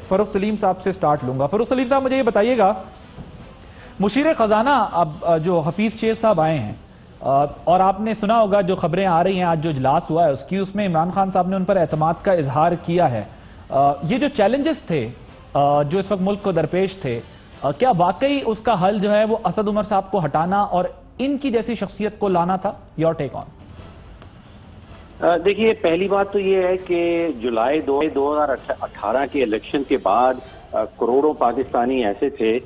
फरूख सलीम साहब से स्टार्ट लूंगा। फरूख सलीम साहब, मुझे ये बताइएगा, मुशीर खजाना अब जो हफीज शेख साहब आए हैं, और आपने सुना होगा जो खबरें आ रही हैं, आज जो इजलास हुआ है उसकी, उसमें इमरान खान साहब ने उन पर एतमाद का इजहार किया है। ये जो चैलेंजेस थे जो इस वक्त मुल्क को दरपेश थे, क्या वाकई उसका हल जो है वो असद उमर साहब को हटाना और इनकी जैसी शख्सियत को लाना था? Your take on. देखिए, पहली बात तो ये है कि जुलाई 2018 के इलेक्शन के बाद करोड़ों पाकिस्तानी ऐसे थे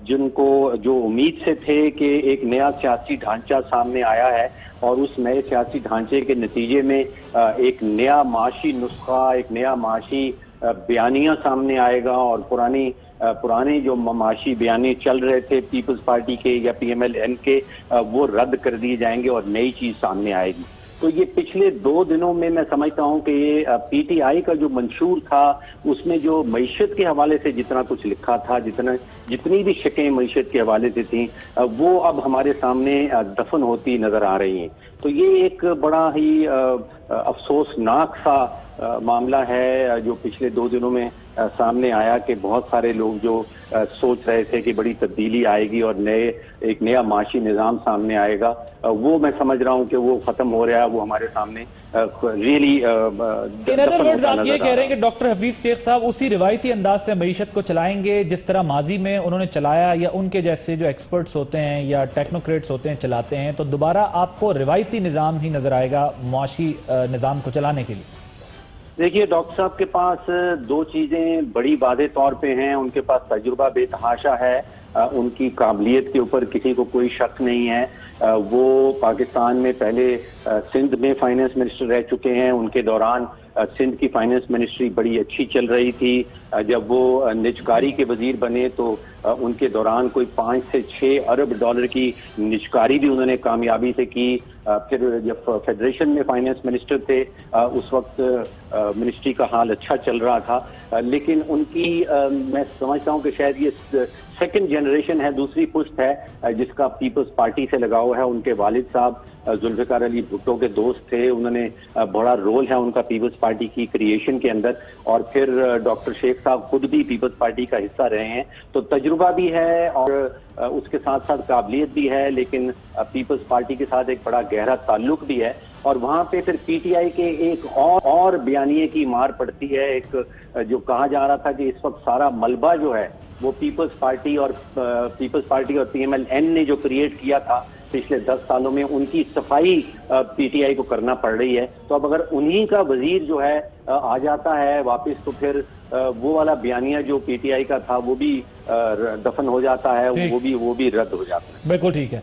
जिनको जो उम्मीद से थे कि एक नया सियासी ढांचा सामने आया है और उस नए सियासी ढांचे के नतीजे में एक नया माशी नुस्खा, एक नया माशी बयानिया सामने आएगा और पुराने जो माशी बयानी चल रहे थे पीपल्स पार्टी के या PMLN के, वो रद्द कर दिए जाएंगे और नई चीज सामने आएगी। तो ये पिछले 2 दिनों में मैं समझता हूं कि ये PTI का जो मंशूर था उसमें जो मईशत के हवाले से जितना कुछ लिखा था, जितनी भी शकें मईशत के हवाले से थी, वो अब हमारे सामने दफन होती नजर आ रही हैं। तो ये एक बड़ा ही अफसोसनाक सा मामला है जो पिछले 2 दिनों में सामने आया कि बहुत सारे लोग जो सोच रहे थे कि बड़ी तब्दीली आएगी और एक नया माशी निज़ाम सामने आएगा, वो मैं समझ रहा हूं कि वो खत्म हो रहा है, वो हमारे सामने रियली। इन अदर वर्ड्स आप ये कह रहे हैं कि डॉक्टर हफीज शेख साहब उसी रिवायती अंदाज से मईशत को चलाएंगे जिस तरह माजी में उन्होंने चलाया, या उनके जैसे जो एक्सपर्ट्स होते हैं या टेक्नोक्रेट्स होते हैं चलाते हैं, तो दोबारा आपको रिवायती निज़ाम ही नजर आएगा मुआशी निज़ाम को चलाने के लिए? देखिए, डॉक्टर साहब के पास 2 चीजें बड़ी वादे तौर पे हैं। उनके पास तजुर्बा बेतहाशा है, उनकी काबिलियत के ऊपर किसी को कोई शक नहीं है। वो पाकिस्तान में पहले सिंध में फाइनेंस मिनिस्टर रह चुके हैं। उनके दौरान सिंध की फाइनेंस मिनिस्ट्री बड़ी अच्छी चल रही थी। जब वो निजकारी के वजीर बने तो उनके दौरान कोई 5 से 6 अरब डॉलर की निजकारी भी उन्होंने कामयाबी से की। फिर जब फेडरेशन में फाइनेंस मिनिस्टर थे उस वक्त मिनिस्ट्री का हाल अच्छा चल रहा था, लेकिन उनकी मैं समझता हूं कि शायद ये सेकंड जनरेशन है, दूसरी पुश्त है जिसका पीपल्स पार्टी से लगाव है। उनके वालिद साहब जुल्फिकार अली भुट्टो के दोस्त थे, उन्होंने बड़ा रोल है उनका पीपल्स पार्टी की क्रिएशन के अंदर, और फिर डॉक्टर शेख साहब खुद भी पीपल्स पार्टी का हिस्सा रहे हैं। तो तजुर्बा भी है और उसके साथ साथ काबिलियत भी है, लेकिन पीपल्स पार्टी के साथ एक बड़ा गहरा ताल्लुक भी है। और वहां पे फिर PTI के एक और बयानिए की मार पड़ती है। एक जो कहा जा रहा था कि इस वक्त सारा मलबा जो है वो पीपल्स पार्टी और PMLN ने जो क्रिएट किया था पिछले 10 सालों में, उनकी सफाई PTI को करना पड़ रही है। तो अब अगर उन्हीं का वजीर जो है आ जाता है वापस, तो फिर वो वाला बयानिया जो PTI का था वो भी दफन हो जाता है, वो भी रद्द हो जाता है। बिल्कुल ठीक है।